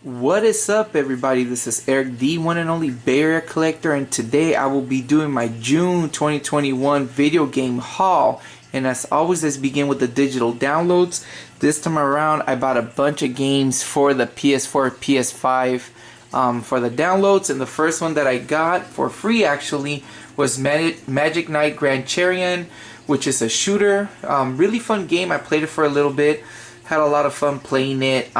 What is up, everybody? This is Eric, the one and only Bay Area Collector, and today I will be doing my June 2021 video game haul. And as always, let's begin with the digital downloads. This time around, I bought a bunch of games for the PS4, PS5 for the downloads. And the first one that I got for free actually was Magic Knight Grand Charion, which is a shooter. Really fun game. I played it for a little bit. Had a lot of fun playing it.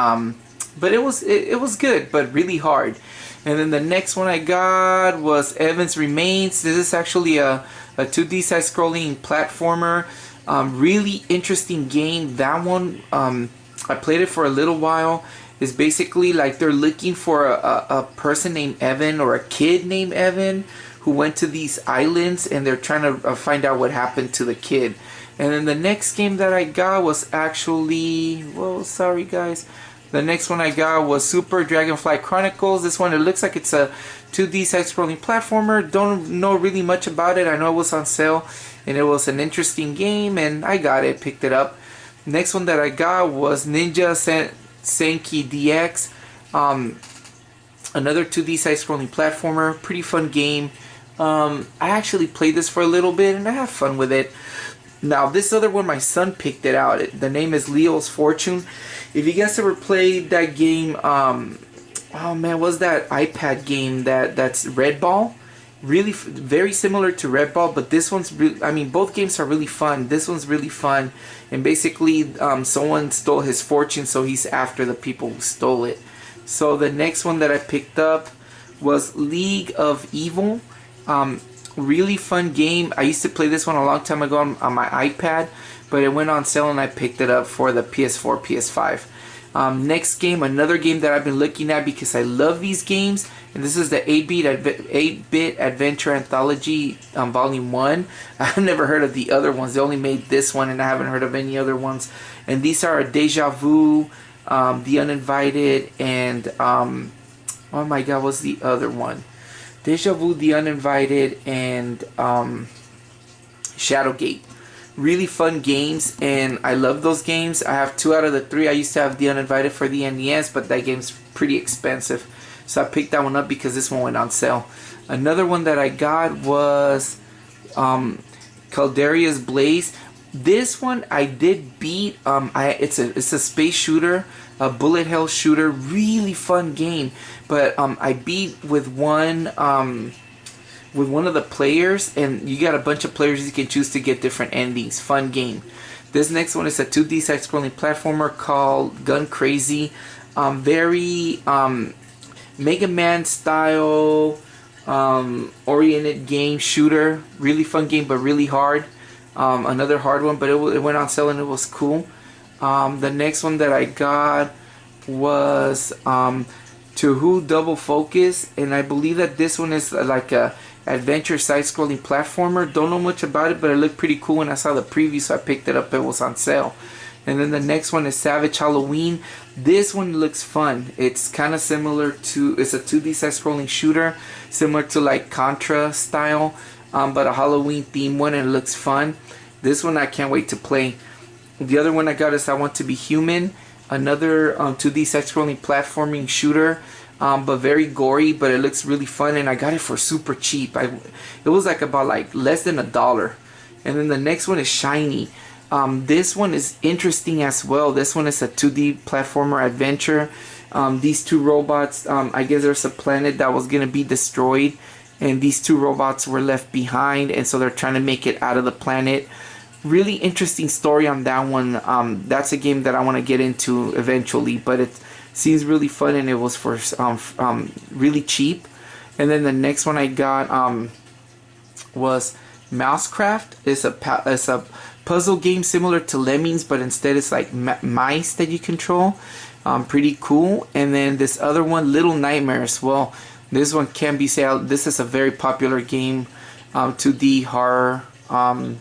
But it was good, but really hard. And then the next one I got was Evans Remains. This is actually a 2D side-scrolling platformer. Really interesting game. That one, I played it for a little while. It's basically like they're looking for a person named Evan, or a kid named Evan, who went to these islands, and they're trying to find out what happened to the kid. And then the next game that I got was actually, well, sorry guys. The next one I got was Super Dragonfly Chronicles. This one, it looks like it's a 2D side-scrolling platformer. Don't know really much about it. I know it was on sale and it was an interesting game, and I got it, picked it up. Next one that I got was Ninja Senki DX. Another 2D side-scrolling platformer. Pretty fun game. I actually played this for a little bit and I have fun with it. Now this other one, my son picked it out. The name is Leo's Fortune. If you guys ever played that game, oh man, what's that iPad game that's Red Ball? Really, very similar to Red Ball, but this one's really, I mean, both games are really fun. This one's really fun, and basically, someone stole his fortune, so he's after the people who stole it. So the next one that I picked up was League of Evil. Really fun game. I used to play this one a long time ago on my iPad, but it went on sale and I picked it up for the PS4, PS5. Next game, another game that I've been looking at because I love these games, and this is the 8-Bit Adventure Anthology Volume 1. I've never heard of the other ones. They only made this one and I haven't heard of any other ones. And these are Deja Vu, The Uninvited, and oh my god, what's the other one? Deja Vu, The Uninvited, and Shadowgate. Really fun games, and I love those games. I have 2 out of the 3. I used to have The Uninvited for the NES, but that game's pretty expensive, so I picked that one up because this one went on sale. Another one that I got was Calderia's Blaze. This one I did beat. It's a space shooter, a bullet hell shooter. Really fun game, but I beat with one of the players, and you got a bunch of players you can choose to get different endings. Fun game. This next one is a 2D side-scrolling platformer called Gun Crazy. Very Mega Man style oriented game, shooter. Really fun game, but really hard. Another hard one, but it went on sale and it was cool. The next one that I got was To Who Double Focus, and I believe that this one is like a adventure side-scrolling platformer. Don't know much about it, but it looked pretty cool when I saw the preview, so I picked it up. It was on sale. And then the next one is Savage Halloween. This one looks fun. It's kind of similar to, it's a 2D side-scrolling shooter, similar to like Contra style, but a Halloween themed one, and it looks fun. This one I can't wait to play. The other one I got is I Want to Be Human, another 2D side-scrolling platforming shooter, but very gory, but it looks really fun, and I got it for super cheap. It was like about like less than $1. And then the next one is Shiny. This one is interesting as well. This one is a 2D platformer adventure. These 2 robots, I guess there's a planet that was gonna be destroyed, and these 2 robots were left behind, and so they're trying to make it out of the planet. Really interesting story on that one. That's a game that I want to get into eventually, but it seems really fun, and it was for really cheap. And then the next one I got was Mousecraft. It's a puzzle game similar to Lemmings, but instead it's like mice that you control. Pretty cool. And then this other one, Little Nightmares. Well, this one can be said. This is a very popular game, 2D horror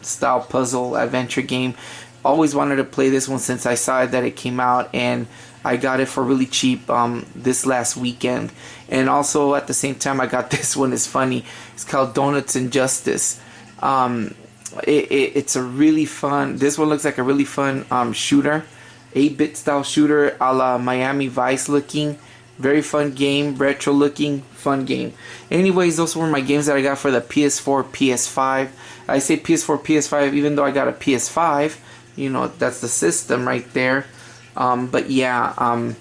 style puzzle adventure game. Always wanted to play this one since I saw that it came out, and I got it for really cheap this last weekend. And also at the same time I got this one. Is funny. It's called Donuts and Justice. It's a really fun, this one looks like a really fun shooter, 8-bit style shooter a la Miami Vice looking. Very fun game, retro looking, fun game. Anyways, those were my games that I got for the PS4, PS5. I say PS4, PS5 even though I got a PS5. You know, that's the system right there. But yeah,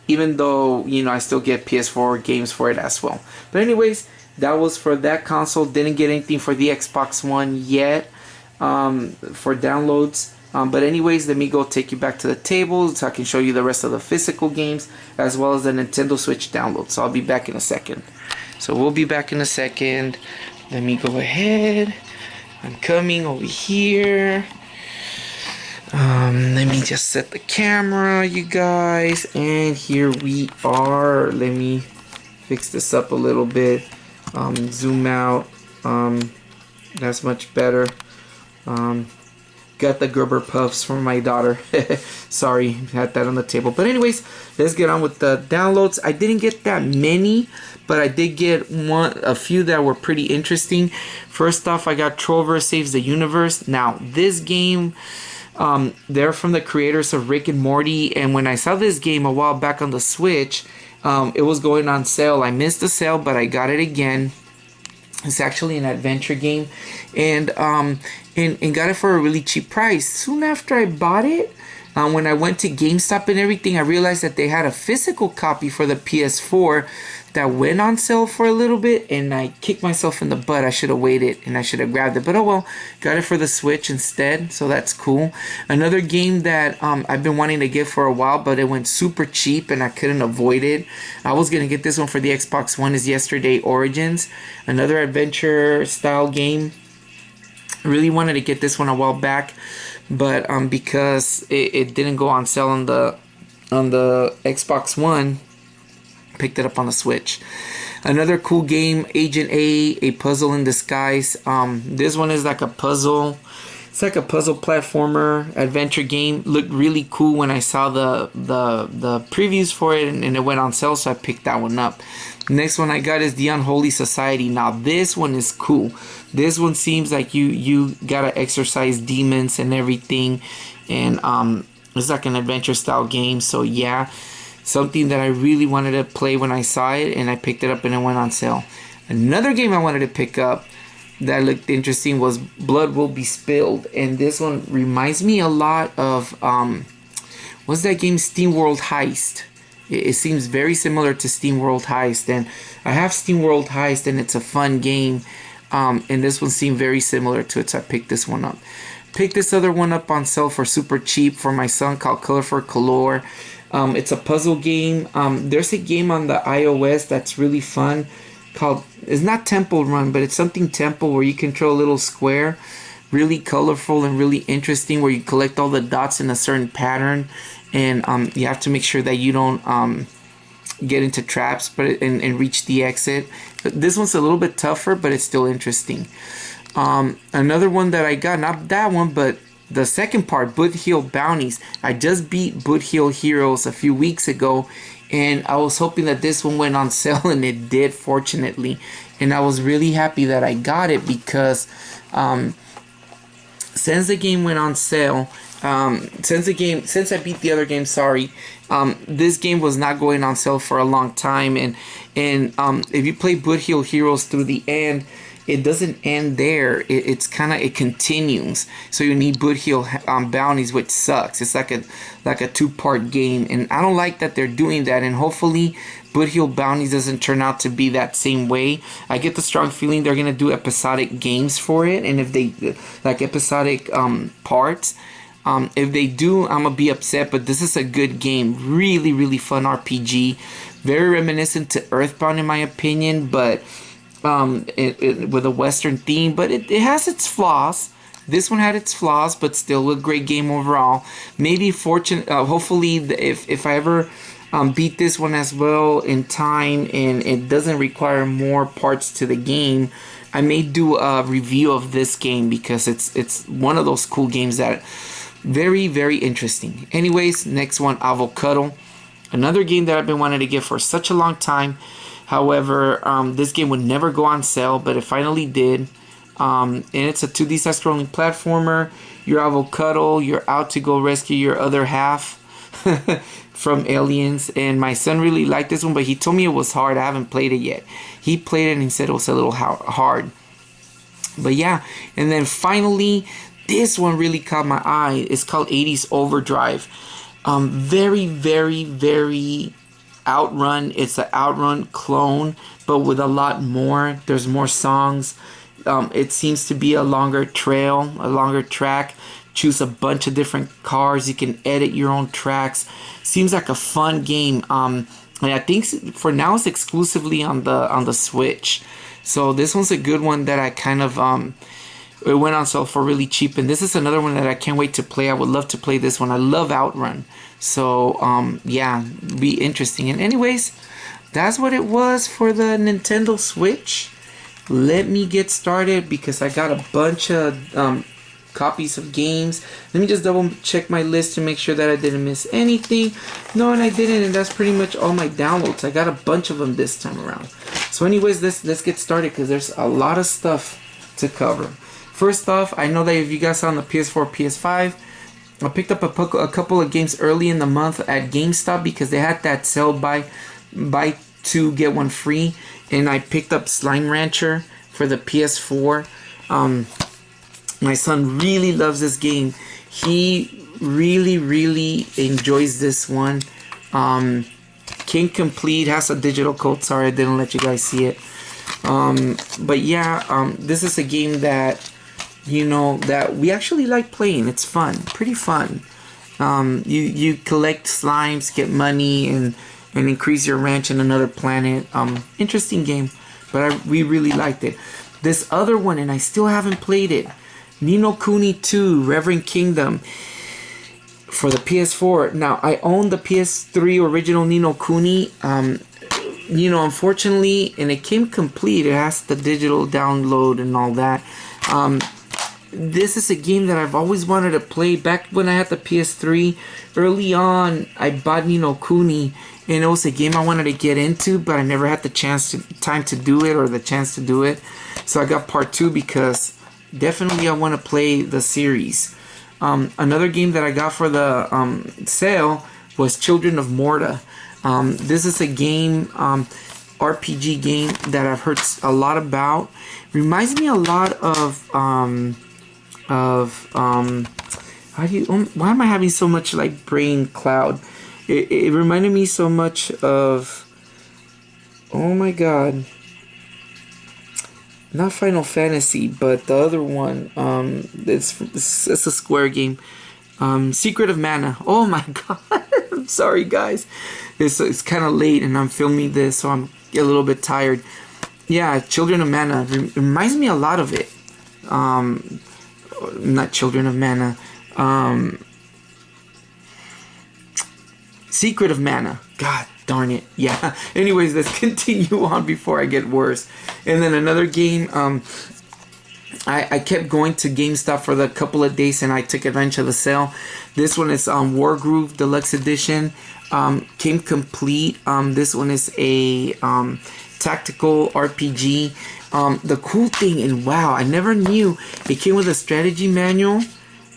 even though, you know, I still get PS4 games for it as well. But anyways, that was for that console. Didn't get anything for the Xbox One yet for downloads. But anyways, let me go take you back to the table so I can show you the rest of the physical games as well as the Nintendo Switch download. So I'll be back in a second. So we'll be back in a second. Let me go ahead. I'm coming over here. Let me just set the camera, you guys. And here we are. Let me fix this up a little bit. Zoom out. That's much better. Got the Gerber Puffs from my daughter. Sorry, had that on the table. But anyways, let's get on with the downloads. I didn't get that many, but I did get a few that were pretty interesting. First off, I got Trover Saves the Universe. Now, this game, they're from the creators of Rick and Morty. And when I saw this game a while back on the Switch, it was going on sale. I missed the sale, but I got it again. It's actually an adventure game, and got it for a really cheap price. Soon after I bought it, when I went to GameStop and everything, I realized that they had a physical copy for the PS4 that went on sale for a little bit, and I kicked myself in the butt. I should have waited and I should have grabbed it, but oh well, got it for the Switch instead, so that's cool. Another game that I've been wanting to get for a while, but it went super cheap and I couldn't avoid it. I was gonna get this one for the Xbox One, is Yesterday Origins, another adventure style game. Really wanted to get this one a while back, but because it didn't go on sale on the Xbox One, picked it up on the Switch. Another cool game, Agent A Puzzle in Disguise. This one is like a puzzle. It's like a puzzle platformer adventure game. Looked really cool when I saw the previews for it, and it went on sale, so I picked that one up. Next one I got is The Unholy Society. Now this one is cool. This one seems like you gotta exorcise demons and everything, and it's like an adventure style game. So yeah, something that I really wanted to play when I saw it, and I picked it up and it went on sale. Another game I wanted to pick up that looked interesting was Blood Will Be Spilled, and this one reminds me a lot of what's that game, Steam World Heist. It seems very similar to Steam World Heist, and I have Steam World Heist and it's a fun game, and this one seemed very similar to it, so I picked this one up. Picked this other one up on sale for super cheap for my son called Color for Color. It's a puzzle game. There's a game on the iOS that's really fun called, it's not Temple Run, but it's something Temple, where you control a little square, really colorful and really interesting, where you collect all the dots in a certain pattern, and you have to make sure that you don't get into traps, but and reach the exit. This one's a little bit tougher, but it's still interesting. Another one that I got, not that one, but the second part, Boot Heel Bounties. I just beat Boot Heel Heroes a few weeks ago, and I was hoping that this one went on sale, and it did, fortunately. And I was really happy that I got it, because since the game went on sale, since I beat the other game, sorry, this game was not going on sale for a long time, and if you play Boot Heel Heroes through the end, it doesn't end there. It continues. So you need Boot Heel Bounties, which sucks. It's like a two-part game, and I don't like that they're doing that. And hopefully, Boot Heel Bounties doesn't turn out to be that same way. I get the strong feeling they're gonna do episodic games for it, and if they like episodic parts. If they do, I'm gonna be upset, but this is a good game. Really, really fun RPG. Very reminiscent to Earthbound in my opinion, but with a Western theme. But it has its flaws. This one had its flaws, but still a great game overall. Maybe hopefully, if I ever beat this one as well in time, and it doesn't require more parts to the game, I may do a review of this game, because it's one of those cool games that very, very interesting. Anyways, next one, Avocado. Another game that I've been wanting to get for such a long time. However, this game would never go on sale, but it finally did. And it's a 2D side-scrolling platformer. You're Avocado. You're out to go rescue your other half. from Aliens, and my son really liked this one, but he told me it was hard. I haven't played it yet. He played it and he said it was a little hard. But yeah, and then finally, this one really caught my eye. It's called 80s Overdrive. Very, very, very Outrun. It's an Outrun clone, but with a lot more. There's more songs. It seems to be a longer trail, a longer track. Choose a bunch of different cars. You can edit your own tracks. Seems like a fun game. And I think for now it's exclusively on the Switch. So this one's a good one that I kind of it went on sale for really cheap. And this is another one that I can't wait to play. I would love to play this one. I love Outrun. So yeah, be interesting. And anyways, that's what it was for the Nintendo Switch. Let me get started because I got a bunch of copies of games. Let me just double check my list to make sure that I didn't miss anything. No, and I didn't, and that's pretty much all my downloads. I got a bunch of them this time around. So anyways, let's get started because there's a lot of stuff to cover. First off, I know that if you guys saw on the PS4, PS5, I picked up a couple of games early in the month at GameStop because they had that sale buy 2 get 1 free, and I picked up Slime Rancher for the PS4. My son really loves this game. He really enjoys this one. King Complete has a digital code. Sorry, I didn't let you guys see it. But yeah, this is a game that, you know, that we actually like playing. It's fun, pretty fun. You collect slimes, get money, and increase your ranch in another planet. Interesting game, but we really liked it. This other one, and I still haven't played it, Ni no Kuni 2, Reverend Kingdom, for the PS4. Now, I own the PS3 original Ni no Kuni. You know, unfortunately, and it came complete. It has the digital download and all that. This is a game that I've always wanted to play. Back when I had the PS3, early on, I bought Ni no Kuni, and it was a game I wanted to get into, but I never had the time to do it, or the chance to do it. So I got part 2 because definitely I want to play the series. Another game that I got for the sale was Children of Morta. This is a game, RPG game that I've heard a lot about. Reminds me a lot of why am I having so much like brain cloud? It reminded me so much of, oh my god, not Final Fantasy, but the other one. It's a Square game. Secret of Mana. Oh my god. I'm sorry, guys. It's kind of late and I'm filming this, so I'm a little bit tired. Yeah, Children of Mana reminds me a lot of it. Not Children of Mana. Secret of Mana. God darn it. Yeah. Anyways, let's continue on before I get worse. And then another game, I kept going to GameStop for the couple of days and I took advantage of the sale. This one is Wargroove Deluxe Edition. Came complete. This one is a tactical RPG. The cool thing, and wow, I never knew, it came with a strategy manual.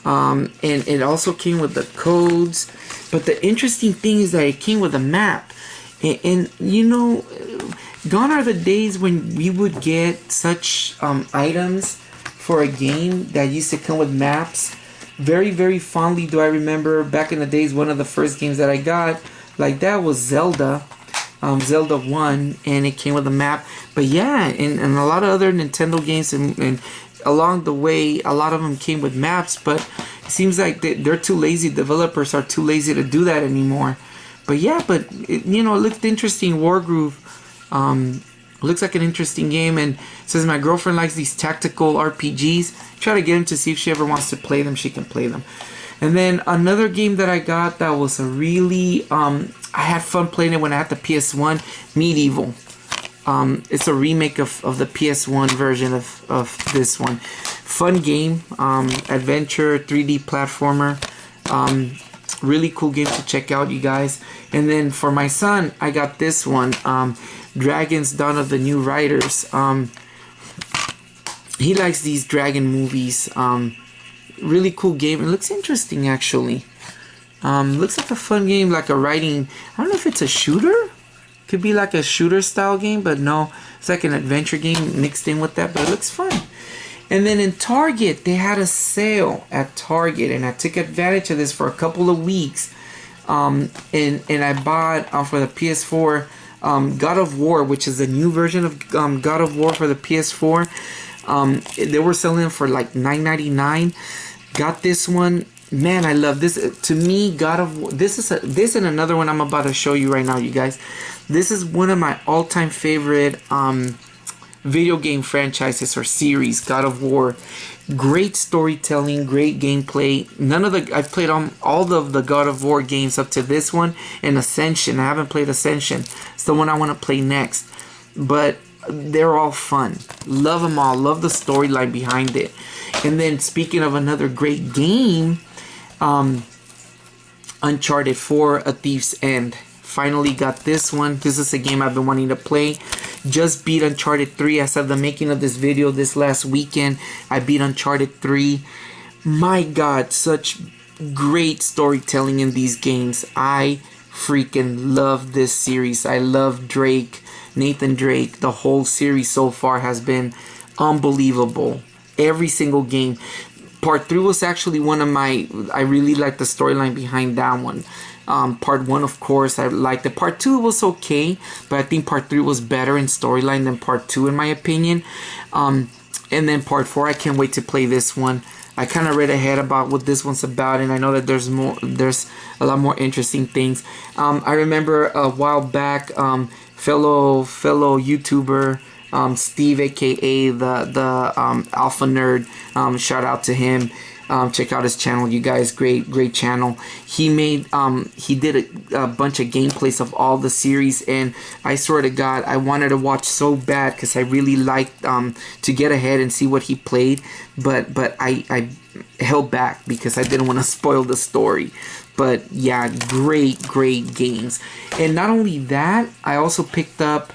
And it also came with the codes. But the interesting thing is that it came with a map. And you know, gone are the days when we would get such items for a game that used to come with maps. Very fondly do I remember back in the days, one of the first games that I got like that was Zelda. Zelda 1, and it came with a map. But yeah, and a lot of other Nintendo games, and along the way, a lot of them came with maps, but it seems like they're too lazy. Developers are too lazy to do that anymore. But yeah, you know, it looked interesting. Wargroove looks like an interesting game, and says my girlfriend likes these tactical RPGs. Try to get him to see if she ever wants to play them. She can play them. And then another game that I got that was a really I had fun playing it when I had the PS1, Medieval. It's a remake of the PS1 version of this one. Fun game, adventure, 3D platformer. Really cool game to check out, you guys. And then for my son, I got this one, Dragons Dawn of the New Riders. He likes these dragon movies. Really cool game. It looks interesting, actually. Looks like a fun game, like a writing. I don't know if it's a shooter. Could be like a shooter style game, but no, it's like an adventure game mixed in with that. But it looks fun. And then in Target, they had a sale at Target, and I took advantage of this for a couple of weeks. And I bought for the PS4 God of War, which is the new version of God of War for the PS4. They were selling it for like $9.99. Got this one. Man, I love this. To me, God of War. This and another one I'm about to show you right now, you guys. This is one of my all-time favorite video game franchises or series. God of War. Great storytelling, great gameplay. I've played all of the God of War games up to this one and Ascension. I haven't played Ascension. It's the one I want to play next. But they're all fun. Love them all. Love the storyline behind it. And then speaking of another great game, Uncharted 4: A Thief's End. Finally got this one. This is a game I've been wanting to play. Just beat Uncharted 3 as of the making of this video this last weekend. I beat Uncharted 3. My God, such great storytelling in these games. I freaking love this series. I love Drake, Nathan Drake. The whole series so far has been unbelievable. Every single game. Part 3 was actually one of my... I really liked the storyline behind that one. Part 1, of course, I liked it. Part 2 was okay, but I think Part 3 was better in storyline than Part 2, in my opinion. And then Part 4, I can't wait to play this one. I kind of read ahead about what this one's about, and I know that there's a lot more interesting things. I remember a while back, fellow YouTuber, Steve, aka the Alpha Nerd, shout out to him. Check out his channel, you guys. Great channel. He did a bunch of gameplays of all the series, and I swear to God, I wanted to watch so bad because I really liked to get ahead and see what he played, but I held back because I didn't want to spoil the story. But yeah, great games. And not only that, I also picked up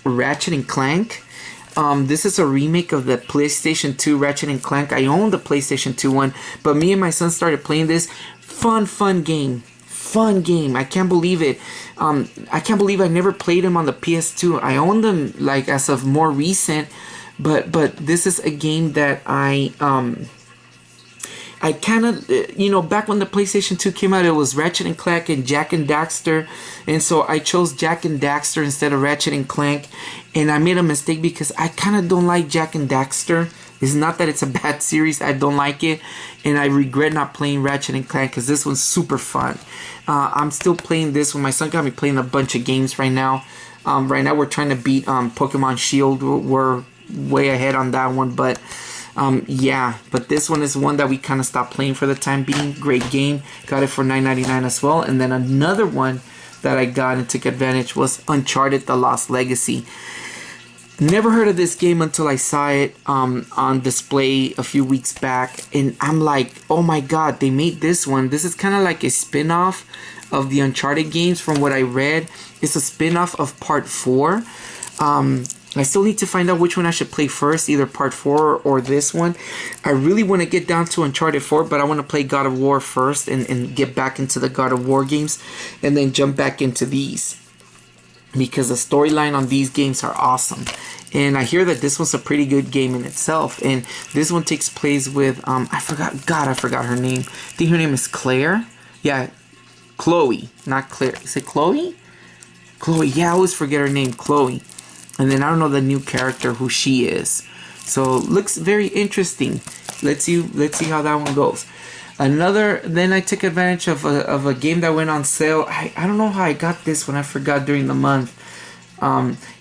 Ratchet and Clank. This is a remake of the PlayStation 2 Ratchet and Clank. I own the PlayStation 2 one, but me and my son started playing this. Fun game. I can't believe it. I can't believe I never played them on the PS2. I own them like as of more recent, but this is a game that I kind of, back when the PlayStation 2 came out, it was Ratchet and Clank and Jak and Daxter. And so I chose Jak and Daxter instead of Ratchet and Clank. And I made a mistake because I kind of don't like Jak and Daxter. It's not that it's a bad series. I don't like it. And I regret not playing Ratchet and Clank because this one's super fun. I'm still playing this one. My son got me playing a bunch of games right now. Right now we're trying to beat Pokemon Shield. We're way ahead on that one. But... yeah, but this one is one that we kind of stopped playing for the time being. Great game. Got it for $9.99 as well. And then another one that I got and took advantage was Uncharted: The Lost Legacy. Never heard of this game until I saw it on display a few weeks back. And I'm like, oh my God, they made this one. This is kind of like a spin-off of the Uncharted games from what I read. It's a spin-off of Part 4. I still need to find out which one I should play first, either Part 4 or this one. I really want to get down to Uncharted 4, but I want to play God of War first and get back into the God of War games and then jump back into these. Because the storyline on these games are awesome. And I hear that this one's a pretty good game in itself. And this one takes place with, I forgot her name. I think her name is Claire. Yeah, Chloe, not Claire. Is it Chloe? Chloe, yeah, I always forget her name, Chloe. And then I don't know the new character who she is. So looks very interesting. Let's see how that one goes. Then I took advantage of a game that went on sale. I don't know how I got this one. I forgot during the month.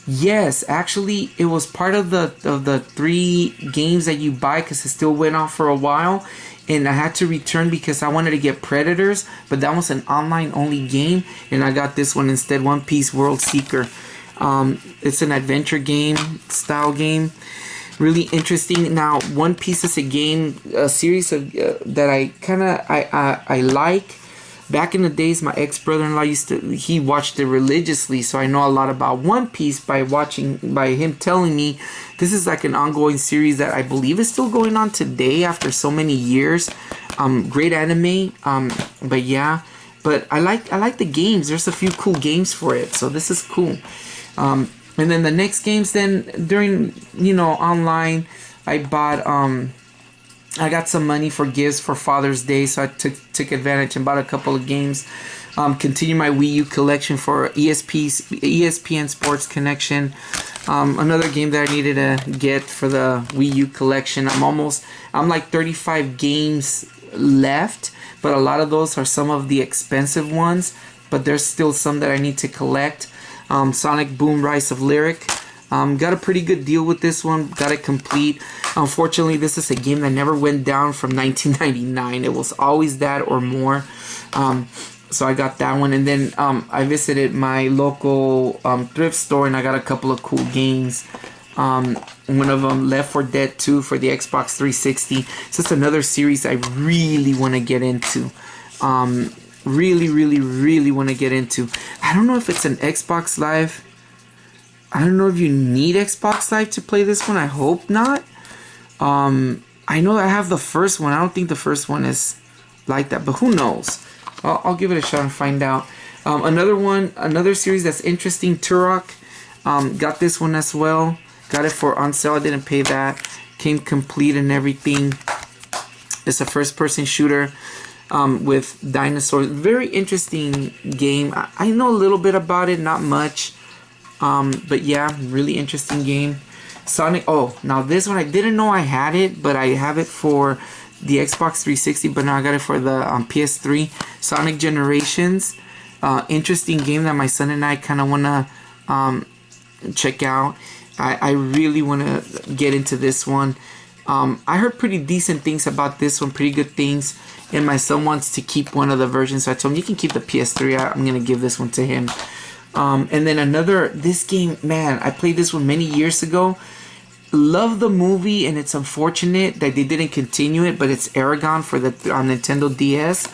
Yes, actually it was part of the 3 games that you buy because it still went on for a while. And I had to return because I wanted to get Predators, but that was an online only game, and I got this one instead. One Piece World Seeker. It's an adventure game style game, really interesting. Now, One Piece is a series of that I like. Back in the days, my ex-brother-in-law he watched it religiously, so I know a lot about One Piece by him telling me. This is like an ongoing series that I believe is still going on today after so many years. Great anime. But yeah, but I like the games. There's a few cool games for it, so this is cool. And then the next games, then during online, I bought I got some money for gifts for Father's Day, so I took advantage and bought a couple of games. Continue my Wii U collection for ESPN Sports Connection. Another game that I needed to get for the Wii U collection. I'm like 35 games left, but a lot of those are some of the expensive ones. But there's still some that I need to collect. Sonic Boom Rise of Lyric. Got a pretty good deal with this one. Got it complete. Unfortunately, this is a game that never went down from 1999. It was always that or more. So I got that one. And then I visited my local thrift store and I got a couple of cool games. One of them, Left 4 Dead 2 for the Xbox 360. So it's another series I really want to get into. Really want to get into. I don't know if it's an Xbox Live. I don't know if you need Xbox Live to play this one. I hope not. I know I have the first one. I don't think the first one is like that, but who knows? I'll give it a shot and find out. Another series that's interesting, Turok. Got this one as well. Got it for on sale. I didn't pay that. Came complete and everything. It's a first-person shooter with dinosaurs. Very interesting game. I know a little bit about it, not much. But yeah, really interesting game. Sonic. Oh, now this one I didn't know I had it, but I have it for the Xbox 360. But now I got it for the PS3. Sonic Generations. Interesting game that my son and I kind of wanna check out. I really wanna get into this one. I heard pretty decent things about this one, pretty good things. And my son wants to keep one of the versions, so I told him you can keep the PS3. I'm gonna give this one to him. And then this game, man, I played this one many years ago. Love the movie, and it's unfortunate that they didn't continue it, but it's Aragon for the on Nintendo DS.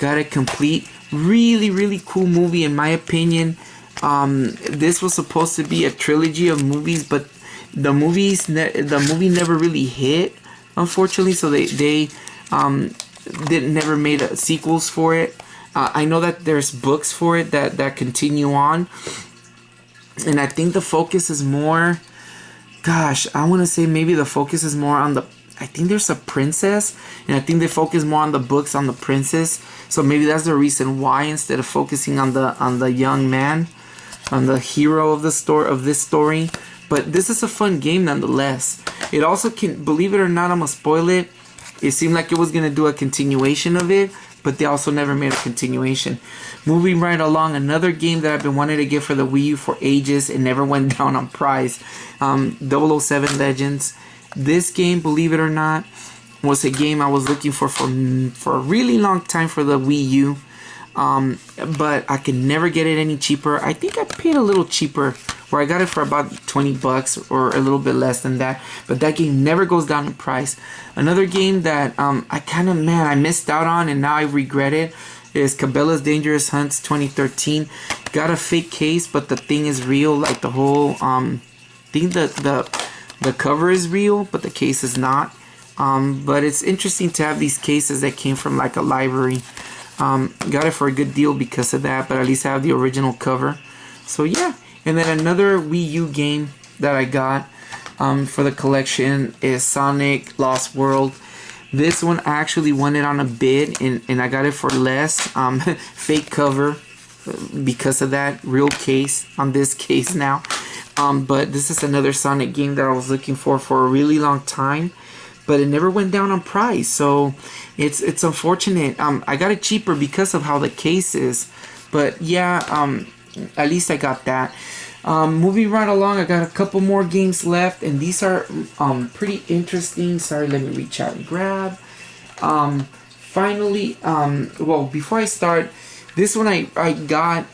Got it complete. Really cool movie in my opinion. This was supposed to be a trilogy of movies, but the movie never really hit, unfortunately. So they never made sequels for it. I know that there's books for it that continue on, and I think the focus is more. Gosh, I want to say maybe the focus is more on the. I think there's a princess, and I think they focus more on the books on the princess. So maybe that's the reason why, instead of focusing on the young man, on the hero of this story. But this is a fun game nonetheless. It also can, believe it or not, I'm gonna spoil it. It seemed like it was gonna do a continuation of it, but they also never made a continuation. Moving right along, another game that I've been wanting to get for the Wii U for ages and never went down on price. 007 Legends. This game, believe it or not, was a game I was looking for a really long time for the Wii U. But I could never get it any cheaper. I think I paid a little cheaper, where I got it for about 20 bucks or a little bit less than that. But that game never goes down in price. Another game that I missed out on and now I regret it is Cabela's Dangerous Hunts 2013. Got a fake case, but the thing is real. Like the whole thing, the cover is real, but the case is not. But it's interesting to have these cases that came from like a library. Got it for a good deal because of that, but at least I have the original cover. So yeah. And then another Wii U game that I got for the collection is Sonic Lost World. This one I actually won it on a bid, and I got it for less. Fake cover because of that. Real case on this case now. But this is another Sonic game that I was looking for a really long time, but it never went down on price. So it's unfortunate. I got it cheaper because of how the case is. But yeah, at least I got that. Moving right along, I got a couple more games left, and these are pretty interesting. Sorry, let me reach out and grab. Finally, well, before I start, this one I got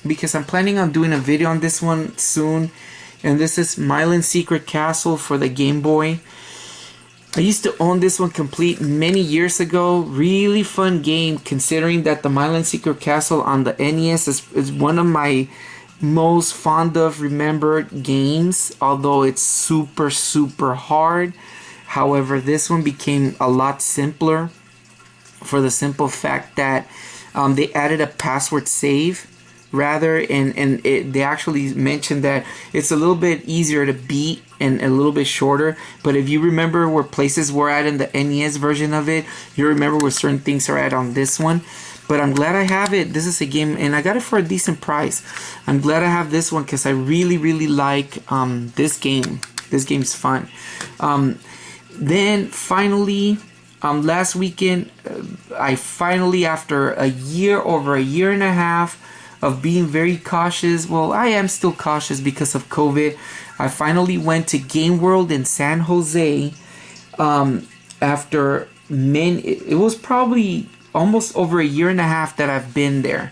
because I'm planning on doing a video on this one soon, and this is Mylan Secret Castle for the Game Boy. I used to own this one complete many years ago. Really fun game, considering that the Mylan Secret Castle on the NES is one of my most fond of remembered games, although it's super hard. However, this one became a lot simpler. for the simple fact that they added a password save rather, and they actually mentioned that it's a little bit easier to beat and a little bit shorter. But if you remember where places were at in the NES version of it, you remember where certain things are at on this one. But I'm glad I have it. This is a game, and I got it for a decent price. I'm glad I have this one because I really, really like this game. This game's fun. Then finally, last weekend, I finally, after over a year and a half of being very cautious, well, I am still cautious because of COVID, I finally went to Game World in San Jose. After it was probably almost over a year and a half that I've been there.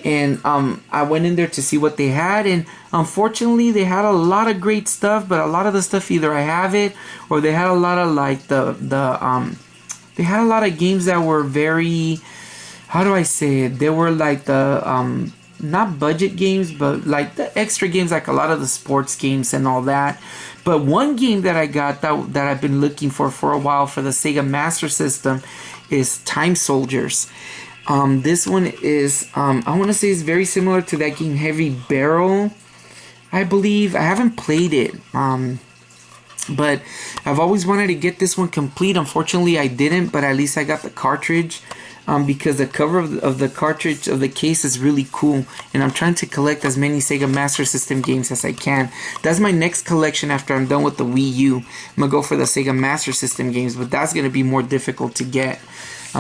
And I went in there to see what they had, and unfortunately they had a lot of great stuff, but a lot of the stuff either I have it, or they had a lot of like they had a lot of games that were very, how do I say it, they were like the not budget games, but like the extra games, like a lot of the sports games and all that. But one game that I got that I've been looking for a while for the Sega Master System is Time Soldiers. This one is, I want to say it's very similar to that game Heavy Barrel, I believe. I haven't played it, but I've always wanted to get this one complete. Unfortunately, I didn't, but at least I got the cartridge, because the cover of the cartridge of the case is really cool, and I'm trying to collect as many Sega Master System games as I can. That's my next collection after I'm done with the Wii U. I'm going to go for the Sega Master System games, but that's going to be more difficult to get.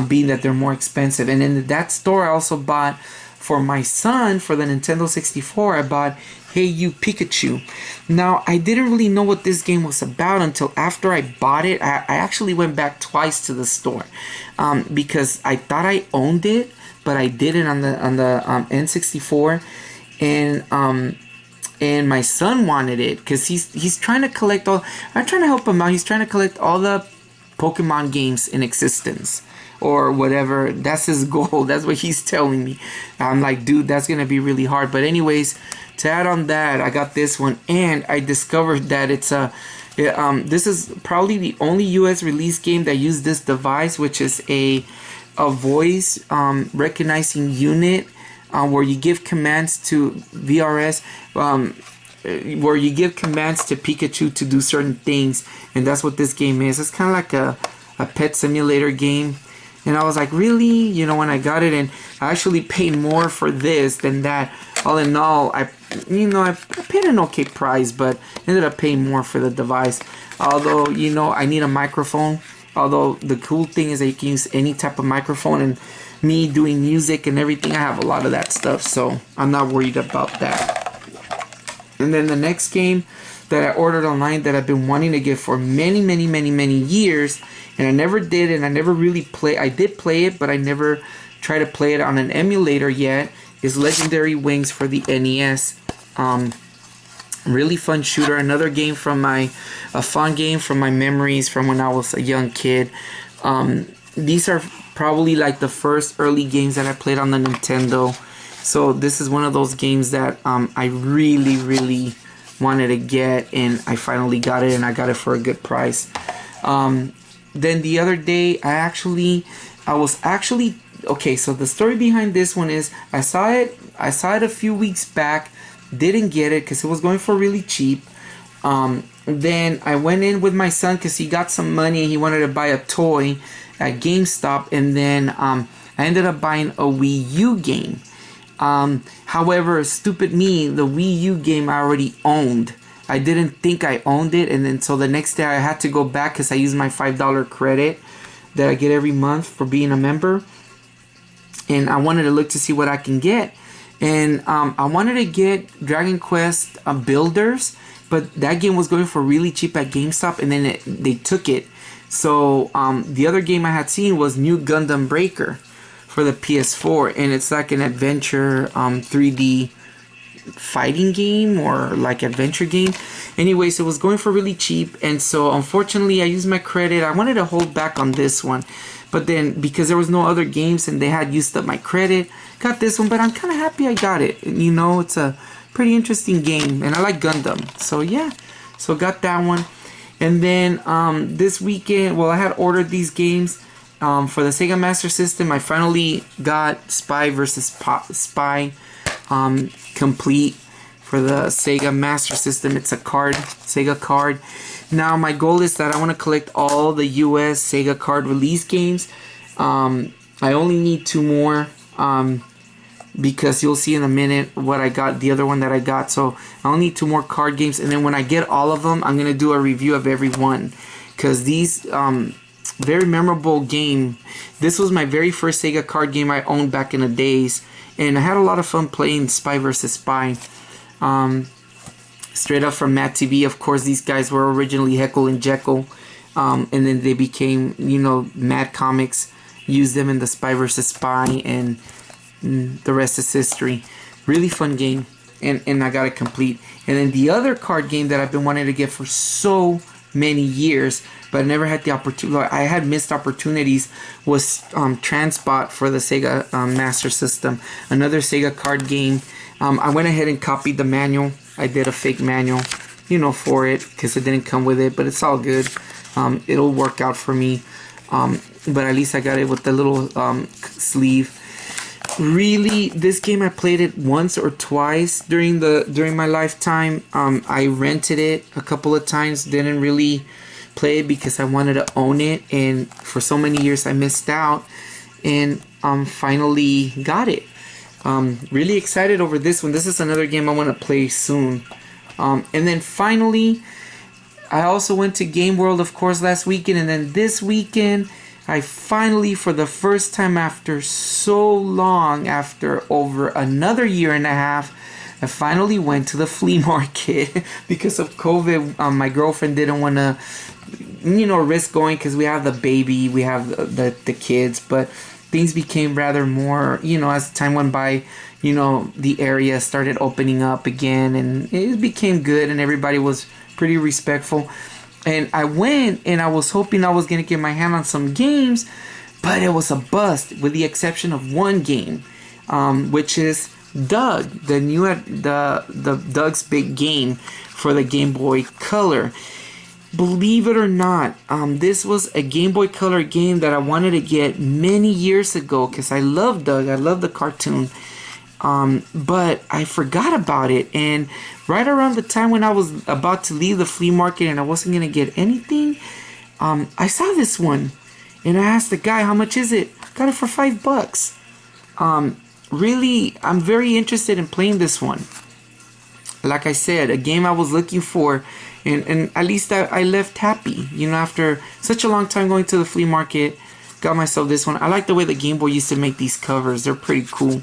Being that they're more expensive. And in that store I also bought for my son, for the Nintendo 64, I bought Hey You Pikachu. Now I didn't really know what this game was about until after I bought it. I actually went back twice to the store because I thought I owned it, but I didn't on the N64, and my son wanted it because he's trying to collect all. I'm trying to help him out. He's trying to collect all the Pokemon games in existence, or whatever. That's his goal. That's what he's telling me. I'm like, dude, that's gonna be really hard. But anyways, to add on that, I got this one, and I discovered that this is probably the only US release game that used this device, which is a voice recognizing unit, where you give commands to VRS, where you give commands to Pikachu to do certain things, and that's what this game is. It's kind of like a pet simulator game. And I was like, really? You know, when I got it, and I actually paid more for this than that. All in all, I paid an okay price, but ended up paying more for the device. Although, you know, I need a microphone. Although the cool thing is that you can use any type of microphone, and me doing music and everything, I have a lot of that stuff, so I'm not worried about that. And then the next game that I ordered online that I've been wanting to get for many years, and I never did, and I never really play. I did play it, but I never tried to play it on an emulator yet, is Legendary Wings for the NES. Really fun shooter. Another game from a fun game from my memories from when I was a young kid. These are probably like the first early games that I played on the Nintendo. So this is one of those games that I really wanted to get, and I finally got it, and I got it for a good price. Then the other day, I was actually okay. So the story behind this one is I saw it a few weeks back, didn't get it because it was going for really cheap. Then I went in with my son because he got some money. He wanted to buy a toy at GameStop, and then I ended up buying a Wii U game. However, stupid me, the Wii U game I already owned. I didn't think I owned it, and then so the next day I had to go back because I used my $5 credit that I get every month for being a member, and I wanted to look to see what I can get, and I wanted to get Dragon Quest Builders, but that game was going for really cheap at GameStop, and then they took it. So the other game I had seen was New Gundam Breaker for the PS4, and it's like an adventure 3D fighting game or like adventure game. Anyways, it was going for really cheap, and so unfortunately I used my credit. I wanted to hold back on this one, but then because there was no other games and they had used up my credit, got this one. But I'm kind of happy I got it. You know, it's a pretty interesting game, and I like Gundam, so yeah, so got that one. And then this weekend, well, I had ordered these games For the Sega Master System, I finally got Spy vs. Spy complete. For the Sega Master System, it's a card, Sega card. Now my goal is that I want to collect all the US Sega card release games. I only need 2 more, because you'll see in a minute what I got, the other one that I got. So I only need 2 more card games, and then when I get all of them, I'm gonna do a review of every one, because these very memorable game. This was my very first Sega card game I owned back in the days, and I had a lot of fun playing Spy vs. Spy. Straight up from Matt TV. Of course, these guys were originally Heckle and Jekyll, and then they became, you know, Mad Comics used them in the Spy vs. Spy, and the rest is history. Really fun game, and I got it complete. And then the other card game that I've been wanting to get for so many years, but I never had the opportunity. I had missed opportunities, was Transbot for the Sega Master System. Another Sega card game. I went ahead and copied the manual. I did a fake manual, you know, for it, because it didn't come with it, but it's all good. It'll work out for me. But at least I got it with the little sleeve. Really, this game I played it once or twice during my lifetime. I rented it a couple of times, didn't really play it because I wanted to own it, and for so many years I missed out, and finally got it. Really excited over this one. This is another game I want to play soon. And then finally, I also went to Game World, of course, last weekend, and then this weekend I finally, for the first time after so long, after over another year and a half, I finally went to the flea market. Because of COVID, my girlfriend didn't want to, you know, risk going, because we have the baby, we have the kids, but things became rather more, you know, as time went by, you know, the area started opening up again, and it became good, and everybody was pretty respectful. And I went, and I was hoping I was going to get my hand on some games, but it was a bust, with the exception of one game, which is Doug, the Doug's Big Game for the Game Boy Color. Believe it or not, this was a Game Boy Color game that I wanted to get many years ago, because I love Doug, I love the cartoon. But I forgot about it, and right around the time when I was about to leave the flea market and I wasn't gonna get anything, I saw this one, and I asked the guy, how much is it? Got it for $5. Really, I'm very interested in playing this one. Like I said, a game I was looking for, and at least I left happy, you know, after such a long time going to the flea market. Got myself this one. I like the way the Game Boy used to make these covers. They're pretty cool.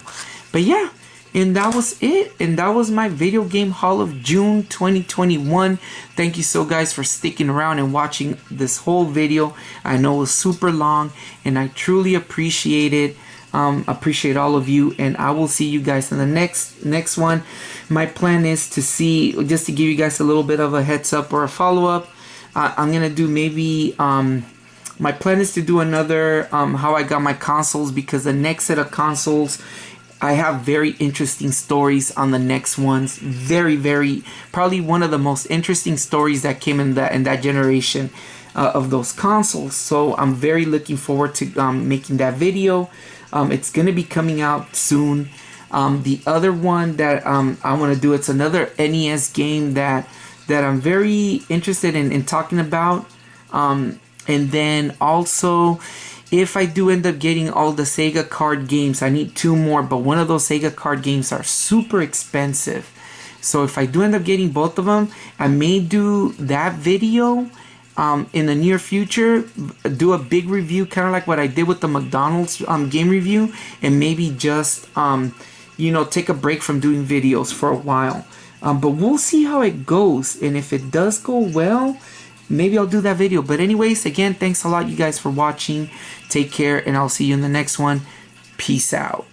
But yeah, and that was it, and that was my video game haul of June 2021. Thank you so guys for sticking around and watching this whole video. I know it was super long, and I truly appreciate it. Appreciate all of you, and I will see you guys in the next one. My plan is to see, just to give you guys a little bit of a heads up or a follow-up, I'm gonna do maybe my plan is to do another how I got my consoles, because the next set of consoles, I have very interesting stories on the next ones. Very, probably one of the most interesting stories that came in that generation of those consoles. So I'm very looking forward to making that video. It's gonna be coming out soon. The other one that I want to do, it's another NES game that I'm very interested in talking about. And then also, if I do end up getting all the Sega card games, I need 2 more, but one of those Sega card games are super expensive. So if I do end up getting both of them, I may do that video in the near future, do a big review, kind of like what I did with the McDonald's game review, and maybe just, you know, take a break from doing videos for a while. But we'll see how it goes, and if it does go well, maybe I'll do that video. But anyways, again, thanks a lot you guys for watching. Take care, and I'll see you in the next one. Peace out.